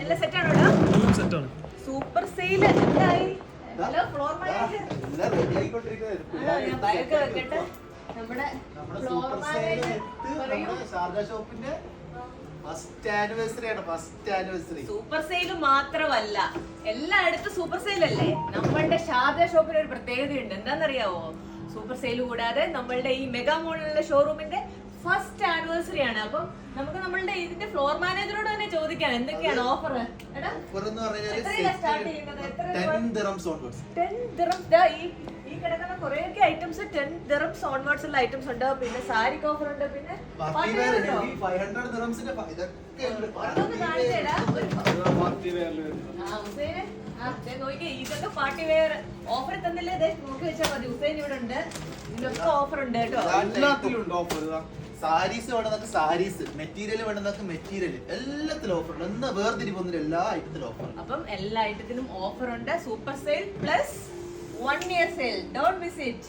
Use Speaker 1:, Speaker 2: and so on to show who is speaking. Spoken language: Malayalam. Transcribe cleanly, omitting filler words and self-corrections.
Speaker 1: എല്ലാം സെറ്റാണോടാ? സൂപ്പർ സെയിൽ എന്തായി? Hello floor manager. ഞാൻ ബാഗ് വെക്കട്ടെ. നമ്മുടെ ഫ്ലോർ മാനേജർ പറയൂ. സൂപ്പർ സെയിൽ മാത്രമല്ല, എല്ലായിടത്തും സൂപ്പർ സെയിൽ അല്ലേ. നമ്മളുടെ ഷാർജ ഷോപ്പിന് ഒരു പ്രത്യേകതയുണ്ട്. എന്താണെന്നറിയാവോ? സൂപ്പർ സെയിൽ കൂടാതെ നമ്മളുടെ ഈ മെഗാ മോളിലുള്ള ഷോറൂമിന്റെ ഫസ്റ്റ് ആനിവേഴ്സറി ആണ്. അപ്പം നമുക്ക് നമ്മളുടെ ഇതിന്റെ ഫ്ലോർ മാനേജറോട് തന്നെ ചോദിക്കാം എന്തൊക്കെയാണ് ഓഫർ. ഈ കിടക്കുന്ന കുറെയൊക്കെ ഐറ്റംസ് 10 dirhams ഓൺവേർഡ്സ് ഉള്ള ഐറ്റംസ് ഉണ്ട്. പിന്നെ സാരിക്ക് ഓഫർ ഉണ്ട്. പിന്നെ ഇതൊക്കെ പാർട്ടി വെയർ ഓഫർ തന്നില്ലേ? നോക്കി വെച്ചാൽ മതി. ഹുസൈൻ ഇവിടെ ഉണ്ട്. ഇതിലൊക്കെ ഓഫർ ഉണ്ട് കേട്ടോ.
Speaker 2: സാരീസ് വേണമെന്നൊക്കെ സാരീസ്, മെറ്റീരിയൽ വേണമെന്നൊക്കെ മെറ്റീരിയൽ, എല്ലാത്തിലും ഓഫർ ഉണ്ട്. എന്നാ വേർതിരിവൊന്നും എല്ലാ ഐറ്റത്തിലും ഓഫർ.
Speaker 1: അപ്പം എല്ലാ ഐറ്റത്തിനും ഓഫർ ഉണ്ട്. Super sale plus 1 year sale. Don't miss it.